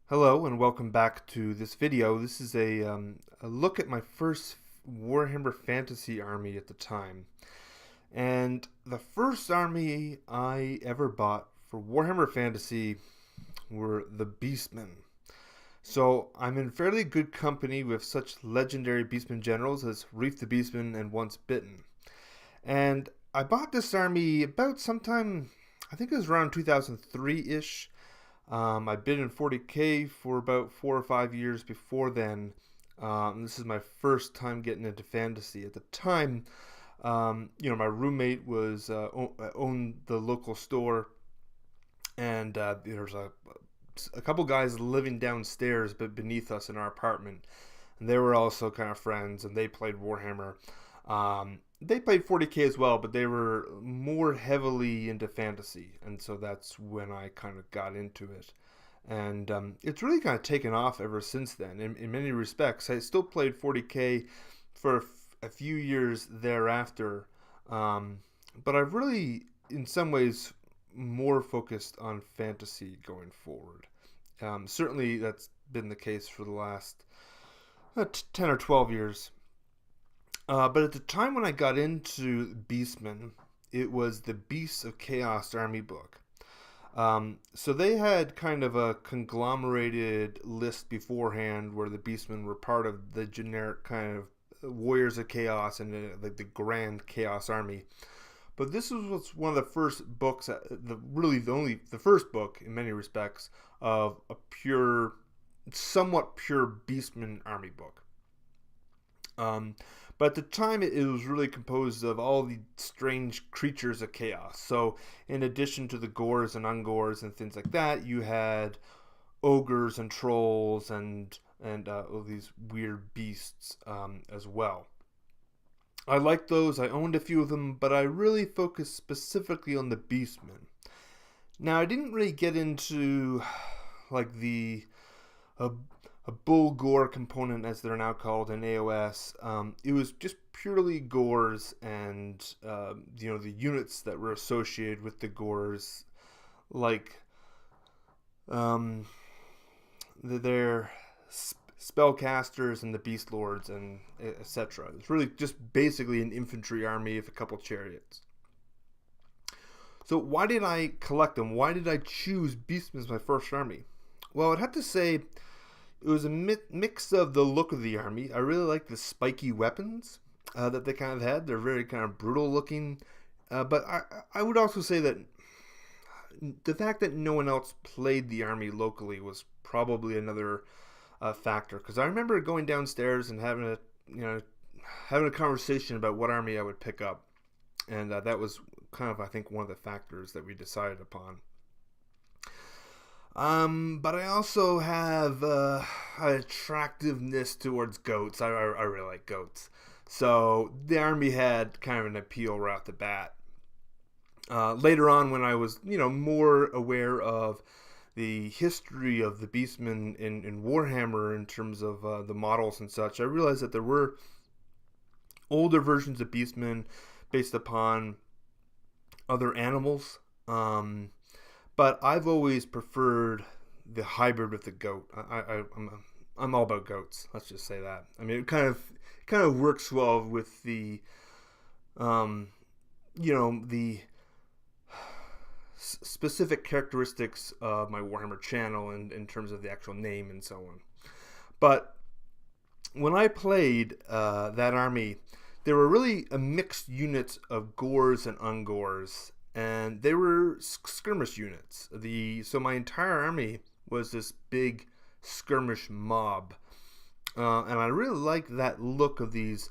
Hello and welcome back to this video. This is a look at my first Warhammer Fantasy army at the time. And the first army I ever bought for Warhammer Fantasy were the Beastmen. So I'm in fairly good company with such legendary Beastmen generals as Reef the Beastman and Once Bitten. And I bought this army about sometime, I think it was around 2003-ish. I bid in 40K for about 4 or 5 years before then. This is my first time getting into fantasy. At the time, my roommate was owned the local store, and there's a couple guys living downstairs, but beneath us in our apartment, and they were also kind of friends, and they played Warhammer. They played 40K as well, but they were more heavily into fantasy, and so that's when I kind of got into it. And it's really kind of taken off ever since then. In many respects, I still played 40K for a few years thereafter, but I've really, in some ways, more focused on fantasy going forward. Certainly, that's been the case for the last 10 or 12 years. But at the time when I got into Beastmen, it was the Beasts of Chaos Army book. So they had kind of a conglomerated list beforehand where the Beastmen were part of the generic kind of Warriors of Chaos and the Grand Chaos Army. But this was one of the first books, the first book in many respects of a somewhat pure Beastmen Army book. But at the time, it was really composed of all the strange creatures of chaos. So, in addition to the Gores and Ungores and things like that, you had ogres and trolls and all these weird beasts as well. I liked those. I owned a few of them, but I really focused specifically on the Beastmen. Now, I didn't really get into like a bull gore component, as they're now called in AOS. It was just purely Gores and the units that were associated with the Gores, like their spellcasters and the beast lords and etc. It's really just basically an infantry army of a couple chariots. So why did I collect them? Why did I choose Beastmen as my first army? Well, I'd have to say it was a mix of the look of the army. I really like the spiky weapons that they kind of had. They're very kind of brutal looking. But I would also say that the fact that no one else played the army locally was probably another factor. Because I remember going downstairs and having a conversation about what army I would pick up. And that was kind of, I think, one of the factors that we decided upon. But I also have an attractiveness towards goats. I really like goats. So the army had kind of an appeal right off the bat. Later on, when I was, more aware of the history of the Beastmen in Warhammer in terms of the models and such, I realized that there were older versions of Beastmen based upon other animals. But I've always preferred the hybrid with the goat. I'm all about goats. Let's just say that. I mean, it kind of works well with the the specific characteristics of my Warhammer channel and in terms of the actual name and so on. But when I played that army, there were really a mixed unit of Gores and Ungores. And they were skirmish units. So my entire army was this big skirmish mob. And I really like that look of these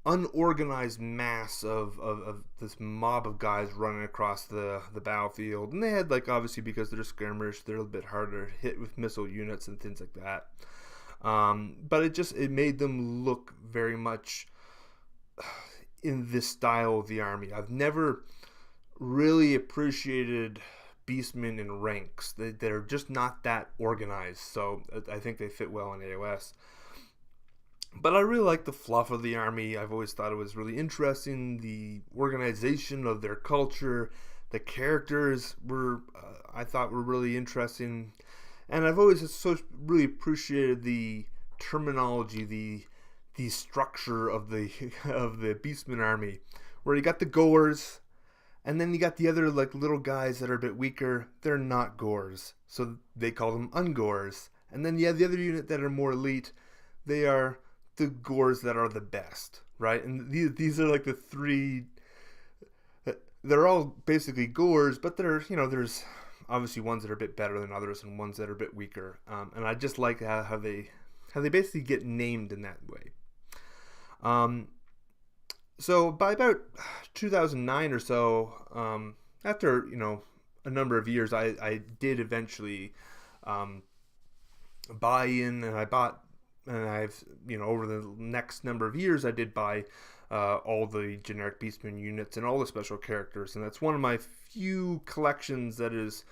unorganized mass of this mob of guys running across the battlefield. And they had, obviously, because they're skirmish, they're a little bit harder to hit with missile units and things like that. But it made them look very much in this style of the army. I've never really appreciated Beastmen in ranks. They're just not that organized, so I think they fit well in AOS. But I really like the fluff of the army. I've always thought it was really interesting, the organization of their culture, The characters were, I thought, were really interesting, and I've always really appreciated the terminology, the structure of the of the Beastmen Army, where you got the Gores, and then you got the other like little guys that are a bit weaker. They're not Gores, so they call them Ungores. And then you have the other unit that are more elite. They are the Gores that are the best, right? And these are like the three. They're all basically Gores, but there's obviously ones that are a bit better than others and ones that are a bit weaker. And I just like how they basically get named in that way. So by about 2009 or so, after a number of years, I did eventually buy in, and I bought, and I've over the next number of years, I did buy all the generic Beastmen units and all the special characters, and that's one of my few collections that is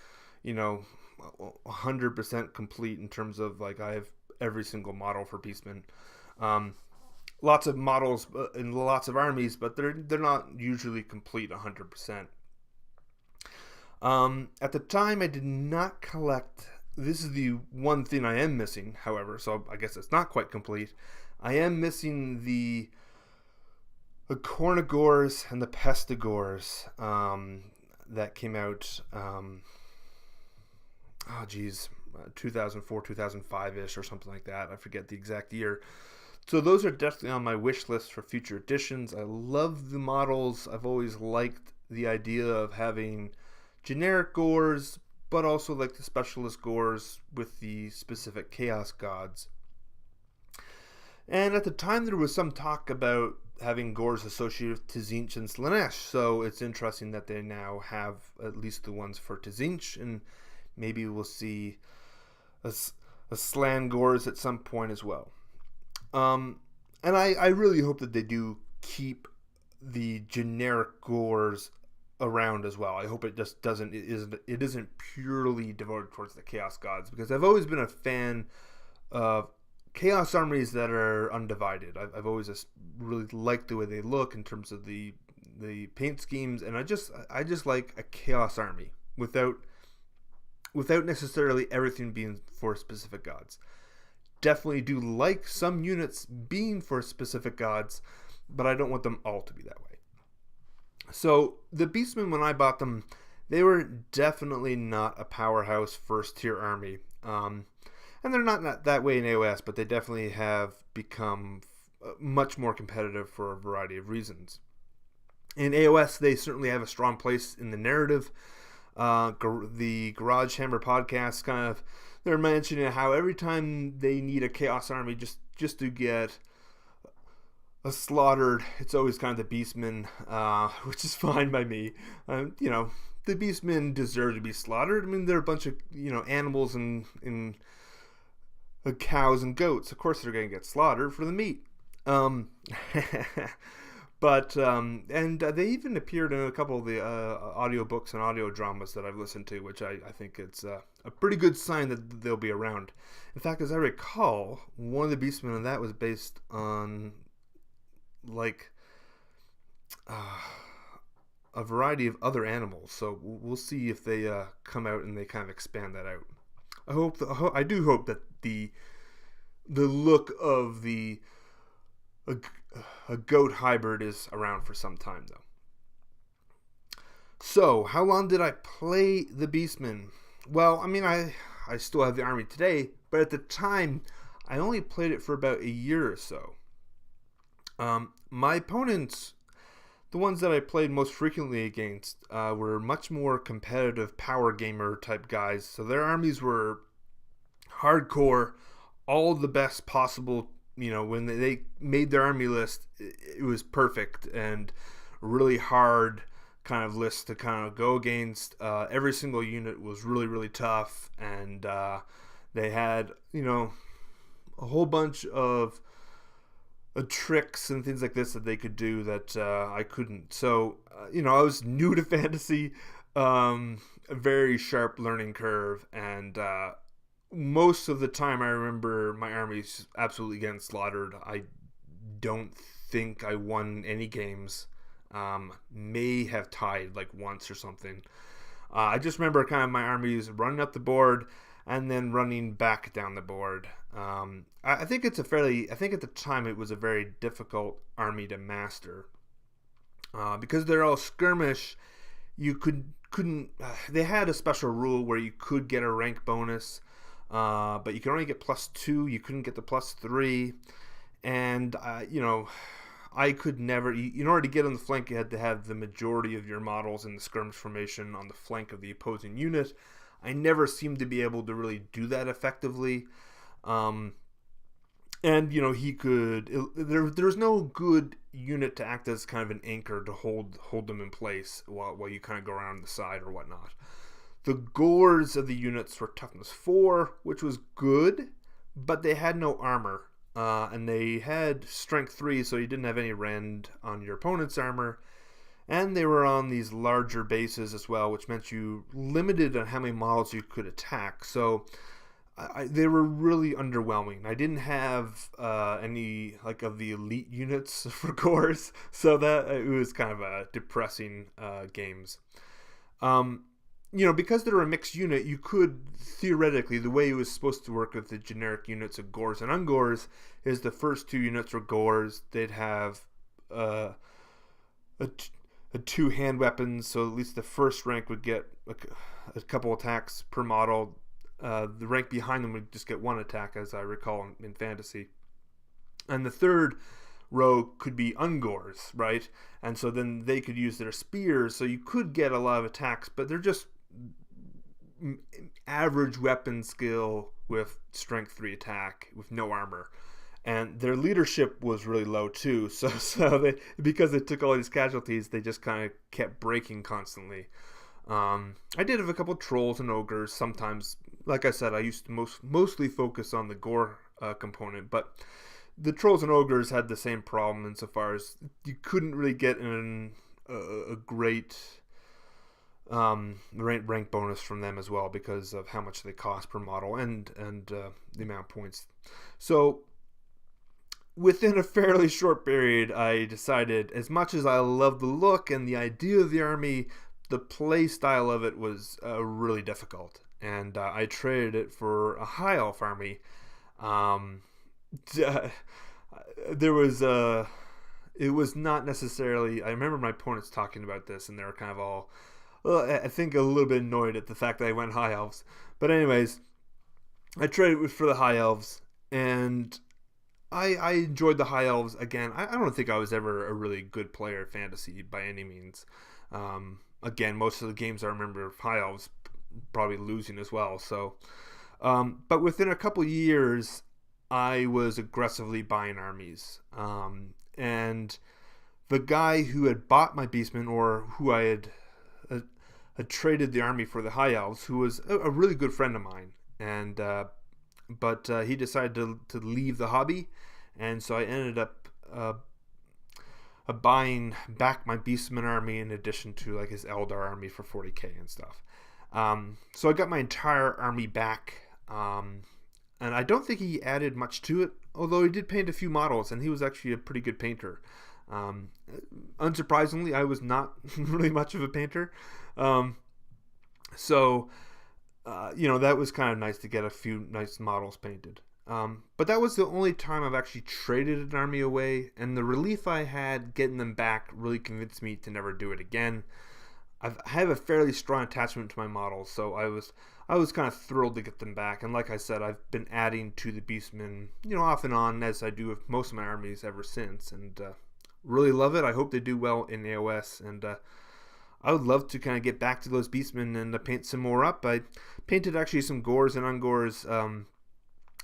100% complete in terms of like I have every single model for Beastmen. Lots of models in lots of armies, but they're not usually complete 100%. At the time, I did not collect. This is the one thing I am missing, however, so I guess it's not quite complete. I am missing the Cornagores and the Pestigores that came out. 2004, 2005-ish or something like that. I forget the exact year. So those are definitely on my wish list for future editions. I love the models. I've always liked the idea of having generic Gores, but also like the specialist Gores with the specific Chaos Gods. And at the time, there was some talk about having Gores associated with Tzeentch and Slaanesh, so it's interesting that they now have at least the ones for Tzeentch, and maybe we'll see a Slan Gores at some point as well. And I really hope that they do keep the generic Gores around as well. I hope it just it isn't purely devoted towards the Chaos Gods, because I've always been a fan of Chaos armies that are undivided. I've always just really liked the way they look in terms of the paint schemes, and I just like a Chaos army without necessarily everything being for specific gods. Definitely do like some units being for specific gods, but I don't want them all to be that way. So the Beastmen, when I bought them, they were definitely not a powerhouse first tier army. And they're not that way in AOS, but they definitely have become much more competitive for a variety of reasons. In AOS, they certainly have a strong place in the narrative. The Garage Hammer podcast they're mentioning how every time they need a Chaos army just to get a slaughtered, it's always kind of the Beastmen, which is fine by me. The Beastmen deserve to be slaughtered. I mean, they're a bunch of animals and cows and goats. Of course, they're going to get slaughtered for the meat. But they even appeared in a couple of the audiobooks and audio dramas that I've listened to, which I think it's a pretty good sign that they'll be around. In fact, as I recall, one of the Beastmen in that was based on like a variety of other animals. So we'll see if they come out and they kind of expand that out. I do hope that the look of a goat hybrid is around for some time, though. So, how long did I play the Beastmen? Well, I mean, I still have the army today, but at the time, I only played it for about a year or so. My opponents, the ones that I played most frequently against, were much more competitive power gamer type guys. So their armies were hardcore, all the best possible. When they made their army list, it was perfect and really hard kind of list to kind of go against. Every single unit was really, really tough, and they had, a whole bunch of tricks and things like this that they could do that I couldn't. So, I was new to fantasy, a very sharp learning curve, and most of the time I remember my armies absolutely getting slaughtered. I don't think I won any games May have tied like once or something. I just remember kind of my armies running up the board and then running back down the board. I think it's I think at the time it was a very difficult army to master. Because they're all skirmish, you couldn't. They had a special rule where you could get a rank bonus, but you could only get +2. You couldn't get the +3, and I could never. In order to get on the flank, you had to have the majority of your models in the skirmish formation on the flank of the opposing unit. I never seemed to be able to really do that effectively. And he could. There's no good unit to act as kind of an anchor to hold them in place while you kind of go around the side or whatnot. The Gores of the units were toughness 4, which was good, but they had no armor, and they had strength 3, so you didn't have any rend on your opponent's armor. And they were on these larger bases as well, which meant you limited on how many models you could attack. So they were really underwhelming. I didn't have any of the elite units for Gores, so that it was kind of a depressing games. Because they're a mixed unit, you could theoretically, the way it was supposed to work with the generic units of Gores and Ungores is the first 2 units were Gores. They'd have a 2 hand weapons, so at least the first rank would get a couple attacks per model. The rank behind them would just get 1 attack, as I recall in fantasy. And the third row could be Ungores, right? And so then they could use their spears, so you could get a lot of attacks, but they're just average weapon skill with strength 3 attack with no armor. And their leadership was really low too, so because they took all these casualties, they just kind of kept breaking constantly. I did have a couple trolls and ogres sometimes. Like I said, I used to mostly focus on the gore component, but the trolls and ogres had the same problem insofar as you couldn't really get a great rank bonus from them as well because of how much they cost per model and the amount of points. So within a fairly short period, I decided, as much as I love the look and the idea of the army, the play style of it was really difficult, and I traded it for a high elf army. It was not necessarily. I remember my opponents talking about this, and they were kind of all, I think, a little bit annoyed at the fact that I went high elves. But anyways, I traded it for the high elves, and I enjoyed the high elves. Again, I don't think I was ever a really good player at fantasy by any means. Again, most of the games I remember of high elves probably losing as well. So, but within a couple years, I was aggressively buying armies. And the guy who had bought my Beastmen, or who I had traded the army for the high elves, who was a really good friend of mine, and but he decided to leave the hobby, and so I ended up buying back my Beastmen army in addition to his Eldar army for 40k and stuff. So I got my entire army back, and I don't think he added much to it, although he did paint a few models, and he was actually a pretty good painter. Unsurprisingly, I was not really much of a painter. So that was kind of nice to get a few nice models painted. But that was the only time I've actually traded an army away, and the relief I had getting them back really convinced me to never do it again. I have a fairly strong attachment to my models, so I was kind of thrilled to get them back. And like I said, I've been adding to the Beastmen, off and on, as I do with most of my armies ever since, and really love it. I hope they do well in AOS, and I would love to kind of get back to those Beastmen and paint some more up. I painted actually some Gores and Ungores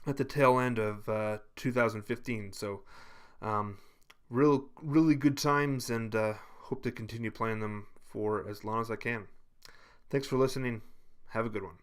at the tail end of 2015, so really good times, and hope to continue playing them for as long as I can. Thanks for listening. Have a good one.